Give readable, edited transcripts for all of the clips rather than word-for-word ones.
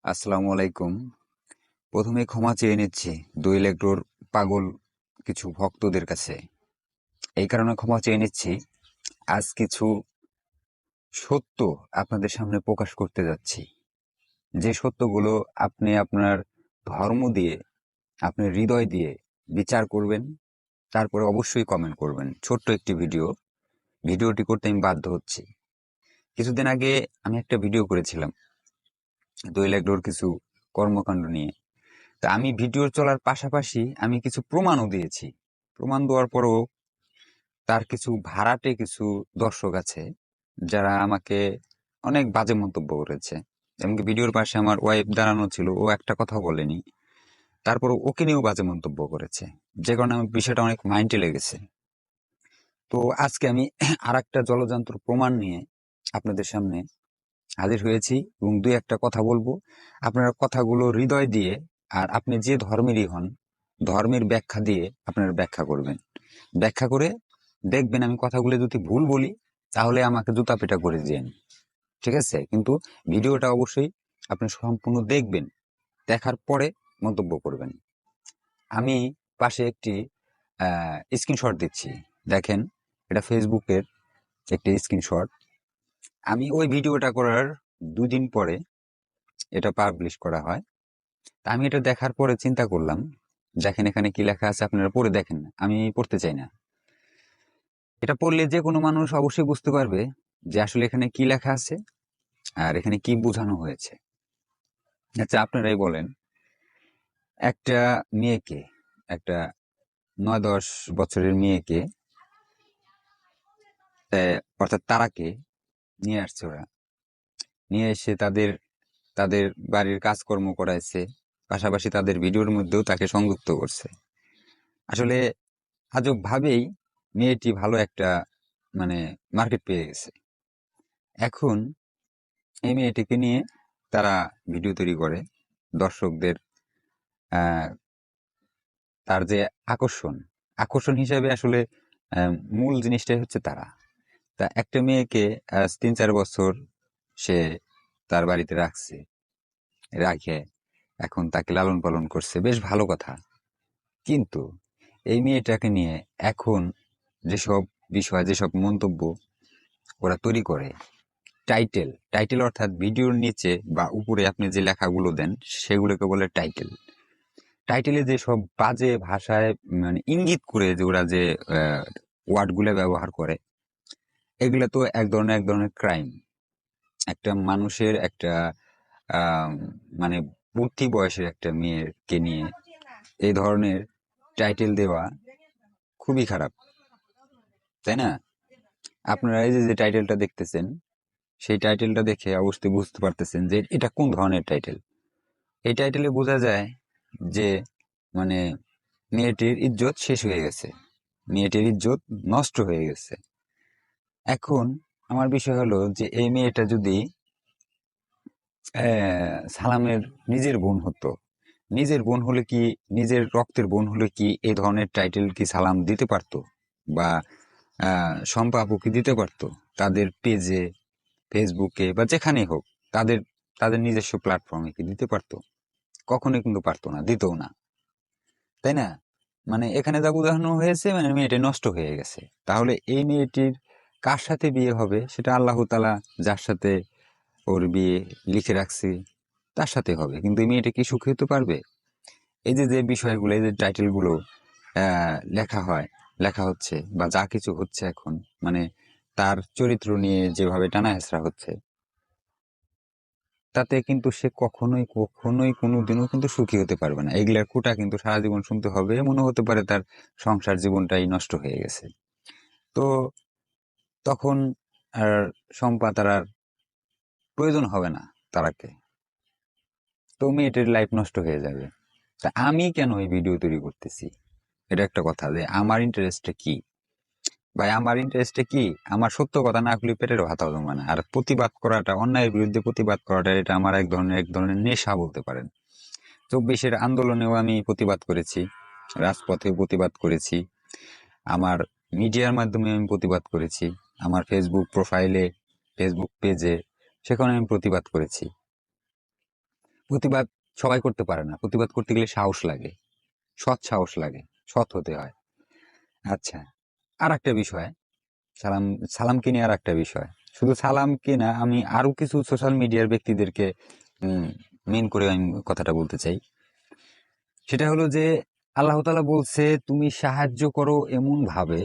আসসালামু আলাইকুম। প্রথমে ক্ষমা চেয়ে নিচ্ছি 2 ইলেকট্রোর পাগল কিছু ভক্তদের কাছে। এই কারণে ক্ষমা চেয়ে নিচ্ছি, আজ কিছু সত্য আপনাদের সামনে প্রকাশ করতে যাচ্ছি। যে সত্যগুলো আপনি আপনার ধর্ম দিয়ে, আপনার হৃদয় দিয়ে বিচার করবেন, তারপরে অবশ্যই কমেন্ট করবেন। ছোট্ট একটি ভিডিওটি করতে আমি বাধ্য হচ্ছি। কিছুদিন আগে আমি একটা ভিডিও করেছিলাম 2 ইলেকট্রোর কিছু কর্মকাণ্ড নিয়ে। তা আমি ভিডিও চলার পাশাপাশি আমি কিছু প্রমাণও দিয়েছি। প্রমাণ দেওয়ার পরও তার কিছু দর্শক আছে যারা আমাকে অনেক বাজে মন্তব্য করেছে। এমনকি ভিডিওর পাশে আমার ওয়াইফ দাঁড়ানো ছিল, ও একটা কথা বলেনি, তারপর ওকে নিয়েও বাজে মন্তব্য করেছে, যে কারণে আমার বিষয়টা অনেক মাইন্ডে লেগেছে। তো আজকে আমি আর একটা জলযন্ত্র প্রমাণ নিয়ে আপনাদের সামনে হাজির হয়েছি এবং দুই একটা কথা বলবো। আপনারা কথাগুলো হৃদয় দিয়ে, আর আপনি যে ধর্মেরই হন, ধর্মের ব্যাখ্যা দিয়ে আপনারা ব্যাখ্যা করবেন। ব্যাখ্যা করে দেখবেন আমি কথাগুলো যদি ভুল বলি তাহলে আমাকে জুতা পেটা করে দিয়েন, ঠিক আছে? কিন্তু ভিডিওটা অবশ্যই আপনি সম্পূর্ণ দেখবেন, দেখার পরে মন্তব্য করবেন। আমি পাশে একটি স্ক্রিনশট দিচ্ছি, দেখেন, এটা ফেসবুকের একটি স্ক্রিনশট। আমি ওই ভিডিওটা করার 2 দিন পরে এটা পাবলিশ করা হয়। তা আমি এটা দেখার পরে চিন্তা করলাম, দেখেন এখানে কি লেখা আছে, আপনারা পড়ে দেখেন, আমি পড়তে চাই না। এটা পড়লে যে কোনো মানুষ অবশ্যই বুঝতে পারবে যে আসলে এখানে কি লেখা আছে আর এখানে কি বোঝানো হয়েছে। আচ্ছা, আপনারাই বলেন, একটা মেয়েকে, একটা 9-10 বছরের মেয়েকে, অর্থাৎ তারাকে নিয়ে আসছে ওরা, নিয়ে এসে তাদের তাদের বাড়ির কাজকর্ম করাইছে, পাশাপাশি তাদের ভিডিওর মধ্যেও তাকে সংযুক্ত করছে। আসলে আজব ভাবেই মেয়েটি ভালো একটা মানে মার্কেট পেয়ে গেছে। এখন এই মেয়েটিকে নিয়ে তারা ভিডিও তৈরি করে দর্শকদের, আহ, তার যে আকর্ষণ, আকর্ষণ হিসাবে আসলে মূল জিনিসটাই হচ্ছে তারা। তা একটা মেয়েকে 3-4 বছর সে তার বাড়িতে রাখছে, রাখে এখন তাকে লালন পালন করছে, বেশ ভালো কথা। কিন্তু এই মেয়েটাকে নিয়ে এখন যেসব বিষয়, যেসব মন্তব্য ওরা তৈরি করে, টাইটেল টাইটেল অর্থাৎ ভিডিওর নিচে বা উপরে আপনি যে লেখাগুলো দেন সেগুলোকে বলে টাইটেল। টাইটেলে যে সব বাজে ভাষায় মানে ইঙ্গিত করে যে ওরা যে ওয়ার্ডগুলো ব্যবহার করে, এগুলো তো এক ধরনের ক্রাইম। একটা মানুষের একটা আহ মানে বুদ্ধি বয়সের একটা মেয়েকে নিয়ে এই ধরনের টাইটেল দেওয়া খুবই খারাপ, তাই না? আপনারা এই যে যে টাইটেলটা দেখতেছেন, সেই টাইটেলটা দেখে অবশ্যই বুঝতে পারতেছেন যে এটা কোন ধরনের টাইটেল। এই টাইটেলে বোঝা যায় যে মানে মেয়েটির ইজ্জত শেষ হয়ে গেছে, মেয়েটির ইজ্জত নষ্ট হয়ে গেছে। এখন আমার বিষয় হলো যে এই মেয়েটা যদি সালামের নিজের বোন হতো, নিজের বোন হলে কি, নিজের রক্তের বোন হলে কি এই ধরনের টাইটেল কি সালাম দিতে পারতো? বা শম্পা আপু কি দিতে পারতো তাদের পেজে, ফেসবুকে বা যেখানেই হোক, তাদের তাদের নিজস্ব প্ল্যাটফর্মে কি দিতে পারতো? কখনোই কিন্তু পারতো না, দিতও না, তাই না? মানে এখানে যা বোঝানো হয়েছে, মানে মেয়েটি নষ্ট হয়ে গেছে। তাহলে এই মেয়েটির কার সাথে বিয়ে হবে সেটা আল্লাহ তাআলা যার সাথে ওর বিয়ে লিখে রাখছে তার সাথে হবে, কিন্তু এই মেয়েটা কি সুখী হতে পারবে? এই যে যে বিষয়গুলো, এই যে টাইটেল গুলো লেখা হয়, লেখা হচ্ছে বা যা কিছু হচ্ছে এখন, মানে তার চরিত্র নিয়ে যেভাবে টানা হেঁচড়া হচ্ছে, তাতে কিন্তু সে কখনোই কখনোই কোনোদিনও কিন্তু সুখী হতে পারবে না। এগুলার কোটা কিন্তু সারা জীবন শুনতে হবে, মনে হতে পারে তার সংসার জীবনটাই নষ্ট হয়ে গেছে। তো তখন আর শম্পা তার আর প্রয়োজন হবে না তারাকে, তো মেয়েটির লাইফ নষ্ট হয়ে যাবে। তা আমি কেন এই ভিডিও তৈরি করতেছি, এটা একটা কথা, যে আমার ইন্টারেস্টটা কি? ভাই, আমার ইন্টারেস্টটা কি? আমার সত্য কথা না খুলে পেটের ভাত হজম হয় না। আর প্রতিবাদ করাটা, অন্যায়ের বিরুদ্ধে প্রতিবাদ করাটা, এটা আমার এক ধরনের নেশা বলতে পারেন। 24-এর আন্দোলনেও আমি প্রতিবাদ করেছি, রাজপথে প্রতিবাদ করেছি, আমার মিডিয়ার মাধ্যমে আমি প্রতিবাদ করেছি, আমার ফেসবুক প্রোফাইলে, ফেসবুক পেজে, সেখানে আমি প্রতিবাদ করেছি। প্রতিবাদ সবাই করতে পারে না, প্রতিবাদ করতে গেলে সাহস লাগে, সৎ সাহস লাগে, সৎ হতে হয়। আচ্ছা, আর একটা বিষয়, সালাম সালামকে নিয়ে আর একটা বিষয়, শুধু সালামকে না, আমি আরো কিছু সোশ্যাল মিডিয়ার ব্যক্তিদেরকে মেন করে আমি কথাটা বলতে চাই। সেটা হলো যে আল্লাহ তাআলা বলছে তুমি সাহায্য করো এমন ভাবে,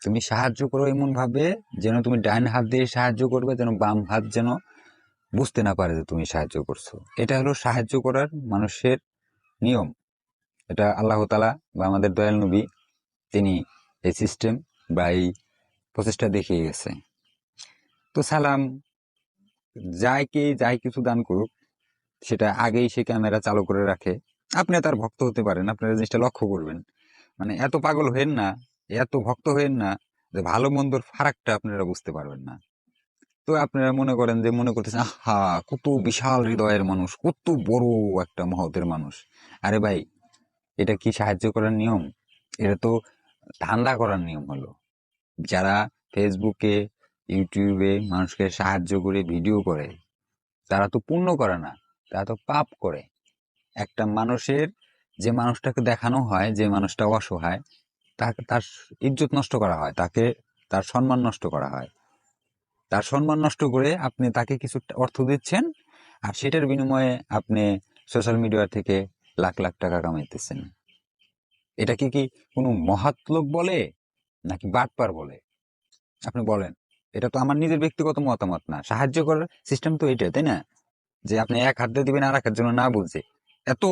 তুমি সাহায্য করো এমন ভাবে যেন তুমি ডান হাত দিয়ে সাহায্য করবে, যেন বাম হাত যেন বুঝতে না পারে যে তুমি সাহায্য করছো। এটা হলো সাহায্য করার মানুষের নিয়ম। এটা আল্লাহ তাআলা বা আমাদের দয়াল নবী তিনি এই সিস্টেম বা এই প্রচেষ্টা দেখিয়ে গেছে। তো সালাম যাই কিছু দান করুক, সেটা আগেই সে ক্যামেরা চালু করে রাখে। আপনি তার ভক্ত হতে পারেন, আপনারা জিনিসটা লক্ষ্য করবেন। মানে এত পাগল হয়েন না, এত ভক্ত হয়েন না যে ভালো মন্দর ফারাকটা আপনারা বুঝতে পারবেন না। তো আপনারা মনে করতেছেন আহা কত বিশাল হৃদয়ের মানুষ, কত বড় একটা মহতের মানুষ। আরে ভাই, এটা কি সাহায্য করার নিয়ম? এটা তো ধান্দা করার নিয়ম হলো। যারা ফেসবুকে ইউটিউবে মানুষকে সাহায্য করে ভিডিও করে, তারা তো পুণ্য করে না, তারা তো পাপ করে। একটা মানুষের, যে মানুষটাকে দেখানো হয়, যে মানুষটা অসহায়, তাকে তার ইজ্জত নষ্ট করা হয়, তাকে তার সম্মান নষ্ট করা হয়। তার সম্মান নষ্ট করে আপনি তাকে কিছু অর্থ দিচ্ছেন, আর সেটার বিনিময়ে আপনি সোশ্যাল মিডিয়া থেকে লাখ লাখ টাকা কামাইতেছেন। এটাকে কি কোনো মহৎ লোক বলে নাকি বাটপার বলে? আপনি বলেন। এটা তো আমার নিজের ব্যক্তিগত মতামত না, সাহায্য করার সিস্টেম তো এটা, তাই না? যে আপনি এক হাত দিয়ে দিবেন আর এক হাত জন্য না বুঝে, এত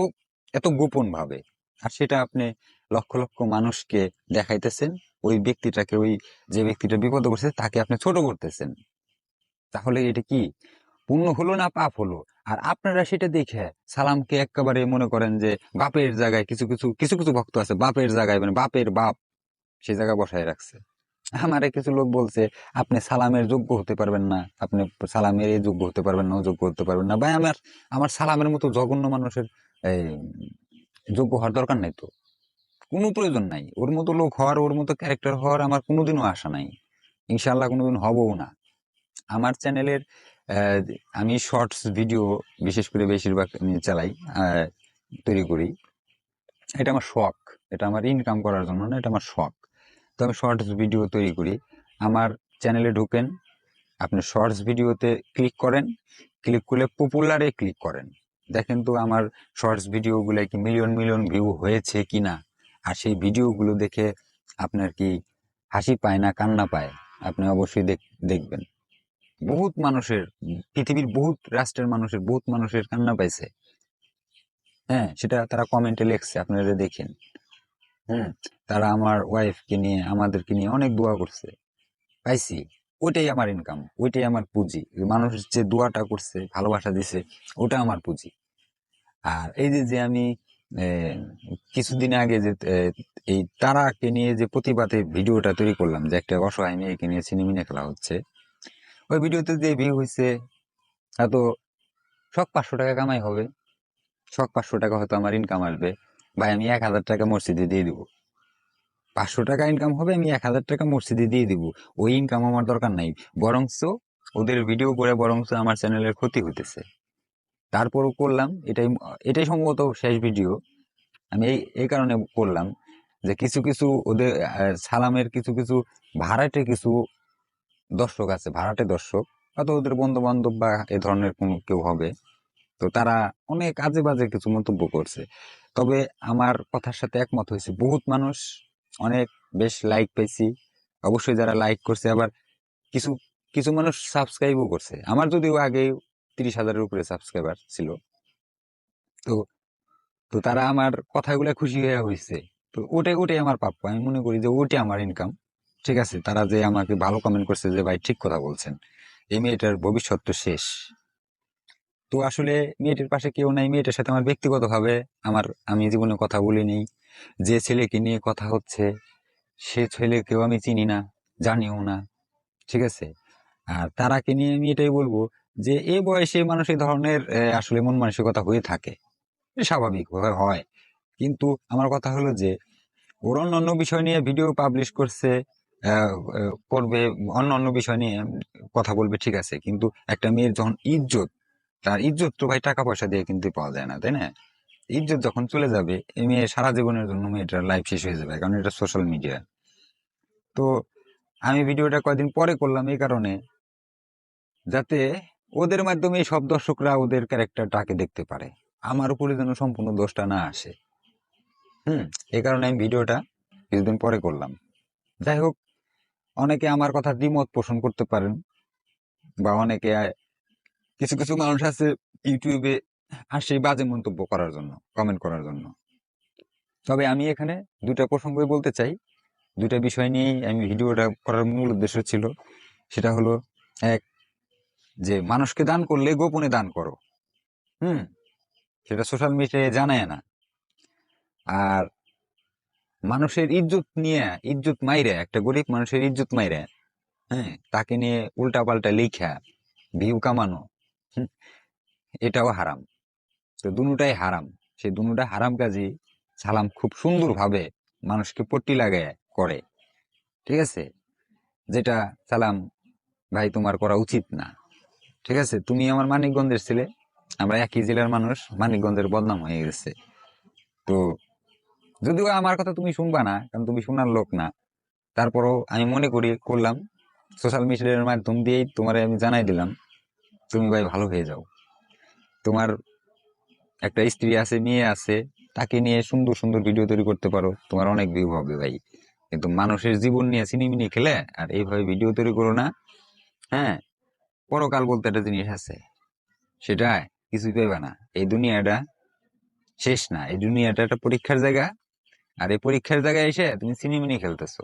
এত গোপন ভাবে, আর সেটা আপনি লক্ষ লক্ষ মানুষকে দেখাইতেছেন। ওই ব্যক্তিটাকে, ওই যে ব্যক্তিটা বিপদে পড়ছে তাকে আপনি ছোট করতেছেন। তাহলে এটা কি পুণ্য হলো না পাপ হলো? আর আপনারা সেটা দেখে সালামকে একেবারে মনে করেন যে বাপের জায়গায়, কিছু কিছু কিছু কিছু ভক্ত আছে বাপের জায়গায়, মানে বাপের বাপ সে জায়গায় বসায় রাখছে। আমারে কিছু লোক বলছে আপনি সালামের যোগ্য হতে পারবেন না, আপনি সালামের এই যোগ্য হতে পারবেন না, ও যোগ্য হতে পারবেন না। ভাই, আমার আমার সালামের মতো জঘন্য মানুষের এই যোগ্য হওয়ার দরকার নাই, তো কোনো প্রয়োজন নাই। ওর মতো লোক হওয়ার, ওর মতো ক্যারেক্টার হওয়ার আমার কোনোদিনও আশা নাই, ইনশাল্লাহ কোনোদিন হবও না। আমার চ্যানেলের আমি শর্টস ভিডিও বিশেষ করে বেশিরভাগ আমি চালাই, তৈরি করি। এটা আমার শখ, এটা আমার ইনকাম করার জন্য না, এটা আমার শখ। তো আমি শর্টস ভিডিও তৈরি করি। আমার চ্যানেলে ঢুকেন, আপনি শর্টস ভিডিওতে ক্লিক করেন, ক্লিক করলে পপুলারে ক্লিক করেন, দেখেন তো আমার শর্টস ভিডিওগুলো কি মিলিয়ন মিলিয়ন ভিউ হয়েছে কিনা। আর সেই ভিডিওগুলো দেখে আপনার কি হাসি পায় না কান্না পায়, আপনি অবশ্যই দেখবেন। বহুত মানুষের, পৃথিবীর বহুত রাষ্ট্রের মানুষের, বহুত মানুষের কান্না পাইছে। হ্যাঁ, সেটা তারা কমেন্টে লেখছে, আপনারা দেখেন। তারা আমার ওয়াইফকে নিয়ে, আমাদেরকে নিয়ে অনেক দোয়া করছে, পাইছি। ওইটাই আমার ইনকাম, ওইটাই আমার পুঁজি। মানুষ যে দোয়াটা করছে, ভালোবাসা দিছে, ওটা আমার পুঁজি। আর এই যে যে আমি কিছুদিন আগে যে এই তারাকে নিয়ে যে প্রতিবাদে ভিডিওটা তৈরি করলাম, যে একটা অসহায় মেয়েকে নিয়ে ছিনিমিনি খেলা হচ্ছে, ওই ভিডিওতে যে ভিউ হয়েছে, এত শখ 500 টাকা কামাই হবে, শখ 500 টাকা হয়তো আমার ইনকাম আসবে। ভাই, আমি 1000 টাকা মসজিদে দিয়ে দিব। 500 টাকা ইনকাম হবে, আমি 1000 টাকা মসজিদে দিয়ে দিব। ওই ইনকাম আমার দরকার নাই, বরঞ্চ ওদের ভিডিও করে বরঞ্চ আমার চ্যানেলের ক্ষতি হইতেছে। তারপরও করলাম, এটাই এটাই সম্ভবত শেষ ভিডিও। আমি এই কারণে করলাম যে কিছু কিছু ওদের সালামের কিছু কিছু ভাড়াটে কিছু দর্শক আছে, ভাড়াটে দর্শক, হয়তো ওদের বন্ধু বান্ধব বা এ ধরনের কোনো কেউ হবে। তো তারা অনেক আজে বাজে কিছু মন্তব্য করছে। তবে আমার কথার সাথে একমত হয়েছে বহুত মানুষ, অনেক বেশ লাইক পেয়েছি। অবশ্যই যারা লাইক করছে, আবার কিছু কিছু মানুষ সাবস্ক্রাইবও করছে। আমার যদিও আগে 30,000-এর উপরে সাবস্ক্রাইবার ছিল। তো তো তারা আমার কথাগুলো খুশি হয়ে হয়েছে। তো ওটাই ওটাই আমার প্রাপ্য, আমি মনে করি যে ওটাই আমার ইনকাম। ঠিক আছে, তারা যে আমাকে ভালো কমেন্ট করছে যে ভাই ঠিক কথা বলছেন, এই মেয়েটার ভবিষ্যৎ তো শেষ। তো আসলে মেয়েটির পাশে কেউ নাই, মেয়েটার সাথে আমার ব্যক্তিগতভাবে আমি জীবনে কথা বলিনি। যে ছেলেকে নিয়ে কথা হচ্ছে, সে ছেলেকেও আমি চিনি না, জানিও না। ঠিক আছে, আর তারাকে নিয়ে আমি এটাই বলবো যে এই বয়সে মানুষ এই ধরনের আসলে মন মানসিকতা হয়ে থাকে, স্বাভাবিক হয়। কিন্তু আমার কথা হলো যে ওর অন্য অন্য বিষয় নিয়ে ভিডিও পাবলিশ করছে, করবে, অন্য অন্য বিষয় নিয়ে কথা বলবে, ঠিক আছে। কিন্তু একটা মেয়ের যখন ইজ্জত, তার ইজ্জত তো ভাই টাকা পয়সা দিয়ে কিনতে পাওয়া যায় না, তাই না? ইজ্জত যখন চলে যাবে এই মেয়ে সারা জীবনের জন্য মেয়েটার লাইফ শেষ হয়ে যাবে, কারণ এটা সোশ্যাল মিডিয়া। তো আমি ভিডিওটা কয়দিন পরে করলাম এই কারণে, যাতে ওদের মাধ্যমে সব দর্শকরা ওদের ক্যারেক্টারটাকে দেখতে পারে, আমার উপরে যেন সম্পূর্ণ দোষটা না আসে। এই কারণে আমি ভিডিওটা কিছুদিন পরে করলাম। যাই হোক, অনেকে আমার কথা দ্বিমত পোষণ করতে পারেন, বা অনেকে কিছু কিছু মানুষ আছে ইউটিউবে আসে বাজে মন্তব্য করার জন্য, কমেন্ট করার জন্য। তবে আমি এখানে দুইটা প্রসঙ্গই বলতে চাই, দুইটা বিষয় নিয়েই আমি ভিডিওটা করার মূল উদ্দেশ্য ছিল। সেটা হলো, এক, যে মানুষকে দান করলে গোপনে দান করো, সেটা সোশ্যাল মিডিয়ায় জানায় না। আর মানুষের ইজ্জত নিয়ে, ইজ্জত মাইরে, একটা গরিব মানুষের ইজ্জত মাইরে, তাকে নিয়ে উল্টা পাল্টা লিখা ভিউ কামানো, এটাও হারাম। তো দুটাই হারাম। সেই দুটা হারাম কাজই সালাম খুব সুন্দর ভাবে মানুষকে পট্টি লাগায় করে, ঠিক আছে? যেটা সালাম ভাই তোমার করা উচিত না। ঠিক আছে, তুমি আমার মানিকগঞ্জের ছেলে, আমরা একই জেলার মানুষ, মানিকগঞ্জের বদনাম হয়ে গেছে। তো যদিও আমার কথা তুমি শুনবা না, কারণ তুমি শোনার লোক না, তারপরও আমি মনে করি করলাম, সোশ্যাল মিডিয়ার মাধ্যম দিয়েই তোমার আমি জানাই দিলাম, তুমি ভাই ভালো হয়ে যাও। তোমার একটা স্ত্রী আছে, মেয়ে আছে, তাকে নিয়ে সুন্দর সুন্দর ভিডিও তৈরি করতে পারো, তোমার অনেক ভিউ হবে ভাই। কিন্তু মানুষের জীবন নিয়ে সিনিমিনি খেলে আর এইভাবে ভিডিও তৈরি করো না। হ্যাঁ, পরকাল বলতে একটা জিনিস আছে, সেটা কিছুই পেবে না। এই দুনিয়াটা শেষ না, এই দুনিয়াটা একটা পরীক্ষার জায়গা। আর এই পরীক্ষার জায়গায় এসে তুমি সিনিমিনি খেলতেছো।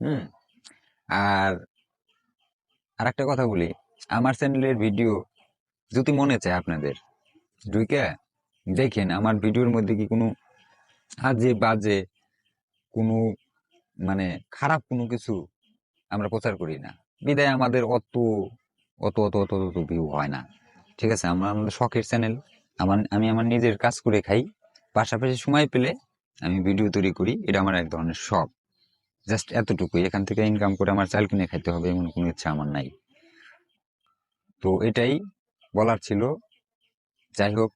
হুম আর আরেকটা কথা বলি, আমার চ্যানেলের ভিডিও যদি মনে চায় আপনাদের, ঢুকে দেখেন আমার ভিডিওর মধ্যে কি কোনো আজে বাজে কোনো, মানে খারাপ কোনো কিছু আমরা প্রচার করি না, বিদায় আমাদের অত অত অত অত অত ভিউ হয় না। ঠিক আছে, আমাদের শখের চ্যানেল, আমি আমার নিজের কাজ করে খাই, পাশাপাশি সময় পেলে আমি ভিডিও তৈরি করি, এটা আমার এক ধরনের শখ। জাস্ট এতটুকুই, এখান থেকে ইনকাম করে আমার চাল কিনে খাইতে হবে এমন কোনো ইচ্ছা আমার নাই। তো এটাই বলার ছিল। যাই হোক,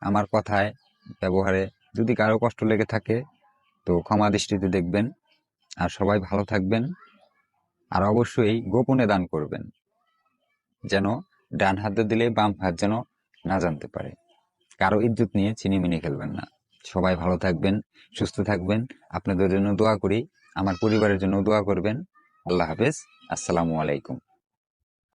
আমার কথায় ব্যবহারে যদি কারো কষ্ট লেগে থাকে তো ক্ষমা দৃষ্টিতে দেখবেন। আর সবাই ভালো থাকবেন। আর অবশ্যই গোপনে দান করবেন, যেন ডান হাতে দিলে বাম হাত যেন না জানতে পারে। কারো ইজ্জত নিয়ে চিনিমিনি খেলবেন না। সবাই ভালো থাকবেন, সুস্থ থাকবেন। আপনাদের জন্য দোয়া করি, আমার পরিবারের জন্য দোয়া করবেন। আল্লাহ হাফেজ, আসসালামু আলাইকুম।